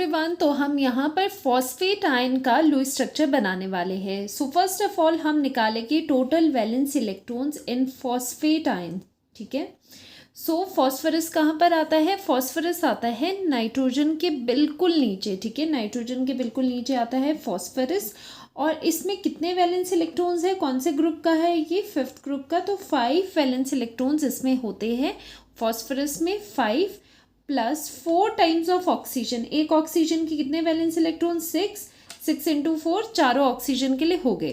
Everyone, तो हम यहाँ पर फॉस्फेट आयन का लुईस स्ट्रक्चर बनाने वाले हैं। सो फर्स्ट ऑफ ऑल हम निकालेंगे total valence electrons in phosphate ion. ठीक है, सो फॉस्फोरस कहाँ पर आता है? फॉस्फोरस आता है नाइट्रोजन के बिल्कुल नीचे। ठीक है, नाइट्रोजन के बिल्कुल नीचे आता है फॉस्फोरस। और इसमें कितने वैलेंस इलेक्ट्रॉन्स है? कौन से ग्रुप का है ये? 5th ग्रुप का। तो 5 वैलेंस इलेक्ट्रॉन्स इसमें होते हैं फॉस्फोरस में, 5 प्लस 4 टाइम्स ऑफ ऑक्सीजन। एक ऑक्सीजन की कितने वैलेंस इलेक्ट्रॉन? 6 इंटू 4, चारों ऑक्सीजन के लिए हो गए।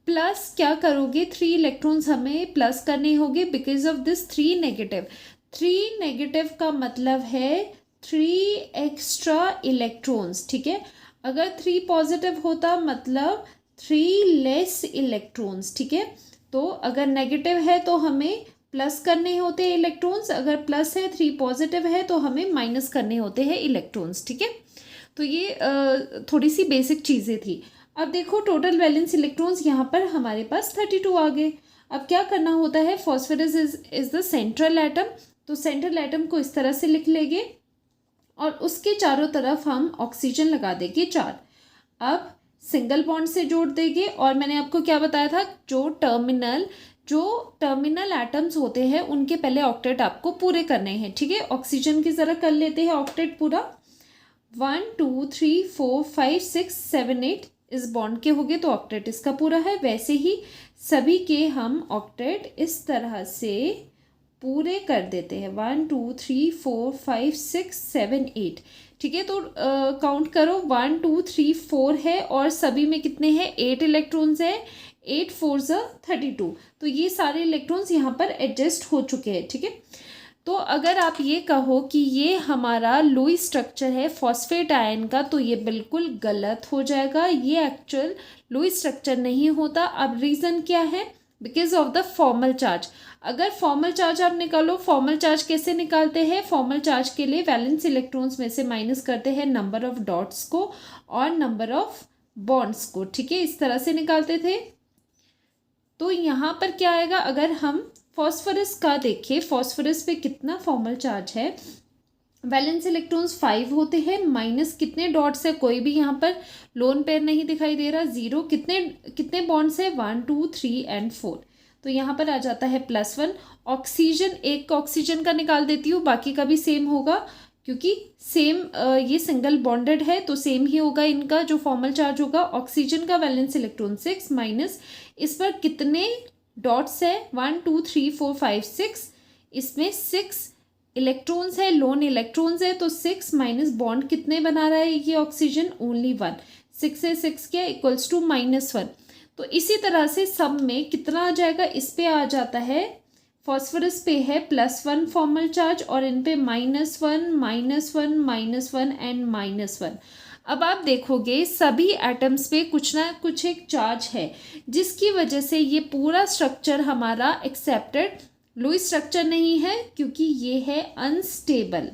प्लस क्या करोगे? 3 इलेक्ट्रॉन्स हमें प्लस करने होंगे because of this 3 negative. 3 negative का मतलब है 3 एक्स्ट्रा इलेक्ट्रॉन्स। ठीक है, अगर 3 पॉजिटिव होता मतलब 3 लेस इलेक्ट्रॉन्स। ठीक है, तो अगर नेगेटिव है तो हमें प्लस करने होते हैं इलेक्ट्रॉन्स, अगर प्लस है 3 पॉजिटिव है तो हमें माइनस करने होते हैं इलेक्ट्रॉन्स। ठीक है, तो ये थोड़ी सी बेसिक चीज़ें थी। अब देखो टोटल वैलेंस इलेक्ट्रॉन्स यहाँ पर हमारे पास 32 आ गए। अब क्या करना होता है? Phosphorus is the central atom, तो सेंट्रल एटम को इस तरह से लिख लेंगे और उसके चारों तरफ हम ऑक्सीजन लगा देंगे 4। अब सिंगल बॉन्ड से जोड़ देंगे और मैंने आपको क्या बताया था? जो टर्मिनल एटम्स होते हैं उनके पहले ऑक्टेट आपको पूरे करने हैं। ठीक है, ऑक्सीजन की जरा कर लेते हैं ऑक्टेट पूरा। 1 2 3 4 5 6 7 8 इस बॉन्ड के हो गए तो ऑक्टेट इसका पूरा है। वैसे ही सभी के हम ऑक्टेट इस तरह से पूरे कर देते हैं। 1 2 3 4 5 6 7 8। ठीक है, तो काउंट करो। 1 2 3 4 है और सभी में कितने हैं? 8 इलेक्ट्रॉन्स है। 8 4 32। तो ये सारे इलेक्ट्रॉन्स यहाँ पर एडजस्ट हो चुके हैं। ठीक है, तो अगर आप ये कहो कि ये हमारा लुईस स्ट्रक्चर है फॉस्फेट आयन का, तो ये बिल्कुल गलत हो जाएगा। ये एक्चुअल लुईस स्ट्रक्चर नहीं होता। अब रीज़न क्या है? Because of the formal charge. अगर फॉर्मल चार्ज आप निकालो, फॉर्मल चार्ज कैसे निकालते हैं? फॉर्मल चार्ज के लिए वैलेंस इलेक्ट्रॉन्स में से माइनस करते हैं नंबर ऑफ डॉट्स को और नंबर ऑफ बॉन्ड्स को। ठीक है, इस तरह से निकालते थे। तो यहाँ पर क्या आएगा? अगर हम फॉस्फोरस का देखें, फॉस्फोरस पे कितना फॉर्मल चार्ज है? वैलेंस इलेक्ट्रॉन्स 5 होते हैं, माइनस कितने डॉट्स है? कोई भी यहाँ पर लोन पेयर नहीं दिखाई दे रहा, 0। कितने बॉन्ड्स है? 1 2 3 एंड 4। तो यहाँ पर आ जाता है +1। ऑक्सीजन, एक ऑक्सीजन का निकाल देती हूँ, बाकी का भी सेम होगा क्योंकि सेम ये सिंगल बॉन्डेड है तो सेम ही होगा इनका जो फॉर्मल चार्ज होगा। ऑक्सीजन का वैलेंस इलेक्ट्रॉन 6 माइनस, इस पर कितने डॉट्स है? 1 2 3 4 5 6। इसमें 6 इलेक्ट्रॉन्स है, लोन इलेक्ट्रॉन्स है, तो 6 माइनस बॉन्ड कितने बना रहा है ये ऑक्सीजन? ओनली 1। 6 से 6 क्या इक्वल्स टू -1। तो इसी तरह से सब में कितना आ जाएगा? इस पे आ जाता है, फॉस्फोरस पे है +1 फॉर्मल चार्ज और इन पे -1 -1 एंड -1। अब आप देखोगे सभी एटम्स पे कुछ ना कुछ एक चार्ज है जिसकी वजह से ये पूरा स्ट्रक्चर हमारा एक्सेप्टेड लुईस स्ट्रक्चर नहीं है, क्योंकि ये है अनस्टेबल।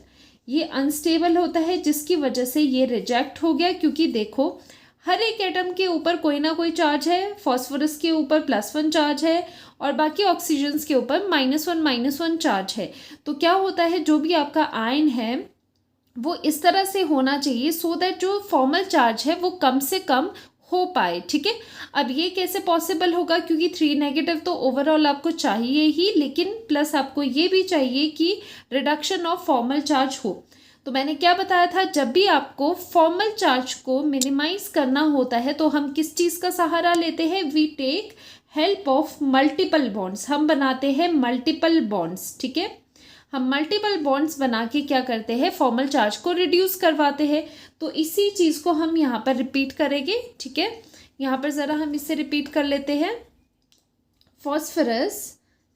ये अनस्टेबल होता है जिसकी वजह से ये रिजेक्ट हो गया। क्योंकि देखो हर एक एटम के ऊपर कोई ना कोई चार्ज है। फॉस्फोरस के ऊपर +1 चार्ज है और बाकी ऑक्सीजन्स के ऊपर -1 चार्ज है। तो क्या होता है, जो भी आपका आयन है वो इस तरह से होना चाहिए सो दैट जो फॉर्मल चार्ज है वो कम से कम हो पाए। ठीक है, अब ये कैसे पॉसिबल होगा? क्योंकि 3 नेगेटिव तो ओवरऑल आपको चाहिए ही, लेकिन प्लस आपको ये भी चाहिए कि रिडक्शन ऑफ फॉर्मल चार्ज हो। तो मैंने क्या बताया था? जब भी आपको फॉर्मल चार्ज को मिनिमाइज करना होता है तो हम किस चीज़ का सहारा लेते हैं? We take help of multiple bonds. हम बनाते हैं मल्टीपल बॉन्ड्स। ठीक है, हम मल्टीपल बॉन्ड्स बना के क्या करते हैं? फॉर्मल चार्ज को रिड्यूस करवाते हैं। तो इसी चीज़ को हम यहाँ पर रिपीट करेंगे। ठीक है, यहाँ पर ज़रा हम इससे रिपीट कर लेते हैं।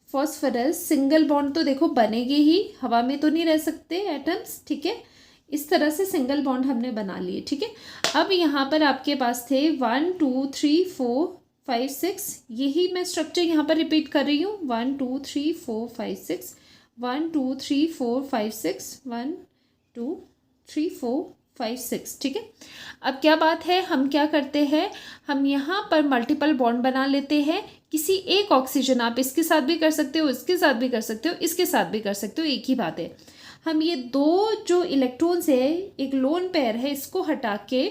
फॉस्फोरस सिंगल बॉन्ड तो देखो बनेगी ही, हवा में तो नहीं रह सकते एटम्स। ठीक है, इस तरह से सिंगल बॉन्ड हमने बना लिए। ठीक है, अब यहाँ पर आपके पास थे 1 2 3 4 5 6, यही मैं स्ट्रक्चर यहाँ पर रिपीट कर रही हूँ। 1 2 3 4 5 6, 1 2 3 4 5 6, 1 2 3 4 5 6। ठीक है, अब क्या बात है, हम क्या करते हैं? हम यहाँ पर मल्टीपल बॉन्ड बना लेते हैं किसी एक ऑक्सीजन। आप इसके साथ भी कर सकते हो, इसके साथ भी कर सकते हो, इसके साथ भी कर सकते हो, एक ही बात है। हम ये दो जो इलेक्ट्रॉन्स है, एक लोन पेयर है, इसको हटा के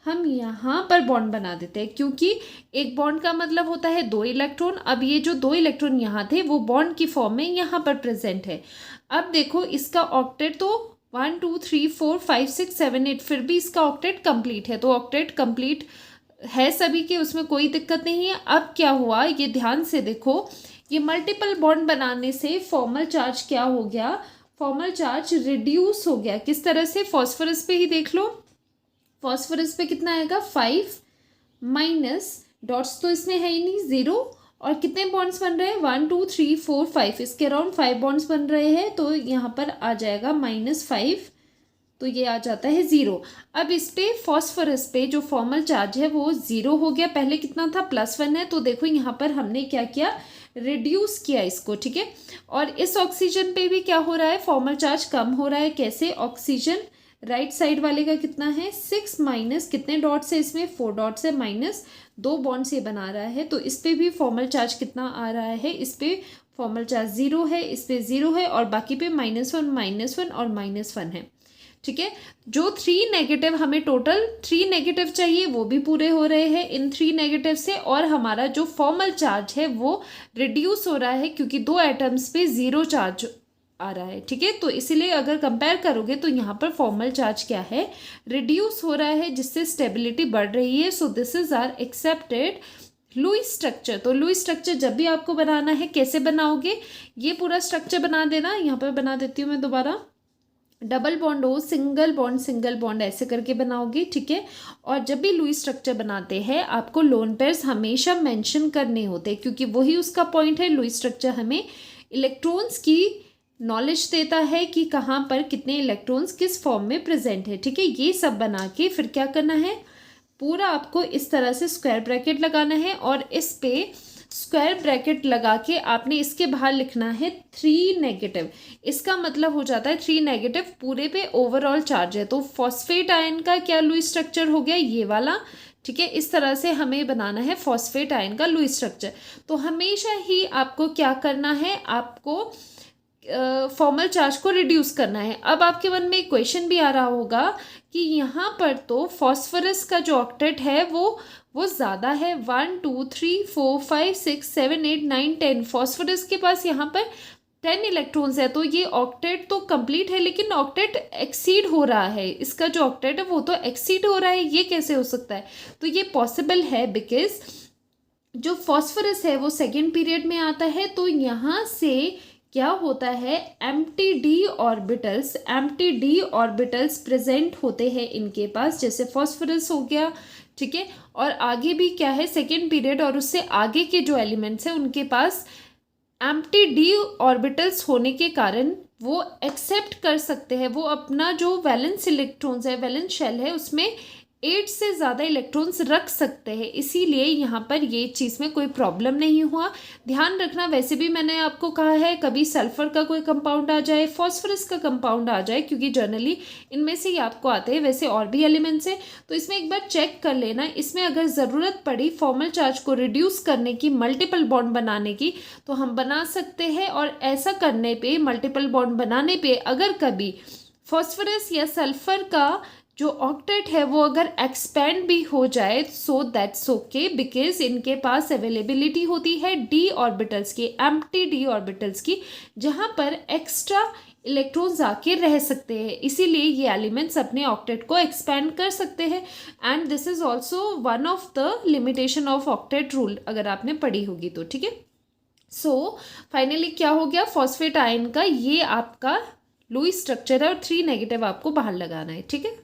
हम यहाँ पर बॉन्ड बना देते हैं, क्योंकि एक बॉन्ड का मतलब होता है दो इलेक्ट्रॉन। अब ये जो दो इलेक्ट्रॉन यहाँ थे वो बॉन्ड की फॉर्म में यहाँ पर प्रेजेंट है। अब देखो इसका ऑक्टेट तो 1 2 3 4 5 6 7 8, फिर भी इसका ऑक्टेट कंप्लीट है, तो ऑक्टेट कंप्लीट है सभी के, उसमें कोई दिक्कत नहीं है। अब क्या हुआ ये ध्यान से देखो, ये मल्टीपल बॉन्ड बनाने से फॉर्मल चार्ज क्या हो गया, फॉर्मल चार्ज रिड्यूस हो गया। किस तरह से, फॉस्फोरस पे ही देख लो, फॉस्फोरस पे कितना आएगा 5 माइनस डॉट्स तो इसमें है ही नहीं, 0, और कितने बॉन्ड्स बन रहे हैं 1 2 3 4 5, इसके अराउंड 5 बॉन्ड्स बन रहे हैं, तो यहाँ पर आ जाएगा -5, तो ये आ जाता है 0। अब इस पे फॉस्फोरस पे जो फॉर्मल चार्ज है वो 0 हो गया, पहले कितना था +1 है, तो देखो यहाँ पर हमने क्या किया, रिड्यूस किया इसको, ठीक है। और इस ऑक्सीजन पे भी क्या हो रहा है, फॉर्मल चार्ज कम हो रहा है। कैसे, ऑक्सीजन राइट साइड वाले का कितना है 6 माइनस कितने डॉट्स है इसमें 4 डॉट्स है, -2 बॉन्ड्स ये बना रहा है, तो इस पे भी फॉर्मल चार्ज कितना आ रहा है, इस पे फॉर्मल चार्ज 0 है, इस पे 0 है, और बाकी पे -1 और -1 है, ठीक है। जो 3 नेगेटिव हमें टोटल 3 नेगेटिव चाहिए वो भी पूरे हो रहे हैं इन 3 नेगेटिव से, और हमारा जो फॉर्मल चार्ज है वो रिड्यूस हो रहा है क्योंकि 2 एटम्स पे 0 चार्ज आ रहा है, ठीक है। तो इसीलिए अगर कंपेयर करोगे तो यहाँ पर फॉर्मल चार्ज क्या है, रिड्यूस हो रहा है, जिससे स्टेबिलिटी बढ़ रही है। So this is our accepted Lewis structure. तो लुईस स्ट्रक्चर जब भी आपको बनाना है कैसे बनाओगे, ये पूरा स्ट्रक्चर बना देना, यहाँ पर बना देती हूँ मैं दोबारा, डबल बॉन्ड हो, सिंगल बॉन्ड ऐसे करके बनाओगे, ठीक है। और जब भी लुईस स्ट्रक्चर बनाते हैं आपको लोन पेयर्स हमेशा मेंशन करने होते हैं, क्योंकि वही उसका पॉइंट है। लुईस स्ट्रक्चर हमें इलेक्ट्रॉन्स की नॉलेज देता है कि कहाँ पर कितने इलेक्ट्रॉन्स किस फॉर्म में प्रेजेंट है, ठीक है। ये सब बना के फिर क्या करना है, पूरा आपको इस तरह से स्क्वायर ब्रैकेट लगाना है, और इस पे स्क्वायर ब्रैकेट लगा के आपने इसके बाहर लिखना है 3 नेगेटिव। इसका मतलब हो जाता है 3 नेगेटिव पूरे पे ओवरऑल चार्ज है। तो फॉस्फेट आयन का क्या लुईस स्ट्रक्चर हो गया, ये वाला, ठीक है। इस तरह से हमें बनाना है फॉस्फेट आयन का लुईस स्ट्रक्चर। तो हमेशा ही आपको क्या करना है, आपको फॉर्मल चार्ज को रिड्यूस करना है। अब आपके मन में एक क्वेश्चन भी आ रहा होगा कि यहाँ पर तो फॉस्फोरस का जो ऑक्टेट है वो ज़्यादा है, 1 2 3 4 5 6 7 8 9 10, फॉस्फोरस के पास यहाँ पर 10 इलेक्ट्रॉन्स है, तो ये ऑक्टेट तो कंप्लीट है, लेकिन ऑक्टेट एक्सीड हो रहा है, इसका जो ऑक्टेट है वो तो एक्सीड हो रहा है, ये कैसे हो सकता है। तो ये पॉसिबल है बिकॉज जो फॉस्फोरस है वो सेकेंड पीरियड में आता है, तो यहाँ से क्या होता है, एम्प्टी डी ऑर्बिटल्स प्रेजेंट होते हैं इनके पास, जैसे फॉस्फोरस हो गया, ठीक है। और आगे भी क्या है, सेकेंड पीरियड और उससे आगे के जो एलिमेंट्स हैं उनके पास एम्प्टी डी ऑर्बिटल्स होने के कारण वो एक्सेप्ट कर सकते हैं, वो अपना जो वैलेंस इलेक्ट्रॉन्स है, वैलेंस शेल है, उसमें 8 से ज़्यादा इलेक्ट्रॉन्स रख सकते हैं, इसीलिए यहाँ पर ये चीज़ में कोई प्रॉब्लम नहीं हुआ। ध्यान रखना, वैसे भी मैंने आपको कहा है कभी सल्फर का कोई कंपाउंड आ जाए, फॉस्फोरस का कंपाउंड आ जाए, क्योंकि जनरली इनमें से ही आपको आते हैं, वैसे और भी एलिमेंट्स हैं, तो इसमें एक बार चेक कर लेना। इसमें अगर ज़रूरत पड़ी फॉर्मल चार्ज को रिड्यूस करने की, मल्टीपल बॉन्ड बनाने की, तो हम बना सकते हैं। और ऐसा करने पर, मल्टीपल बॉन्ड बनाने पर अगर कभी फॉस्फोरस या सल्फर का जो ऑक्टेट है वो अगर एक्सपेंड भी हो जाए, सो दैट्स ओके, बिकॉज इनके पास अवेलेबिलिटी होती है डी ऑर्बिटल्स की, एम्प्टी डी ऑर्बिटल्स की, जहाँ पर एक्स्ट्रा इलेक्ट्रॉन्स आके रह सकते हैं, इसीलिए ये एलिमेंट्स अपने ऑक्टेट को एक्सपेंड कर सकते हैं। And this is also one of the limitation of octet rule, अगर आपने पढ़ी होगी तो, ठीक है। सो फाइनली क्या हो गया, फॉस्फेट आयन का ये आपका लुईस स्ट्रक्चर है, और 3 नेगेटिव आपको बाहर लगाना है, ठीक है।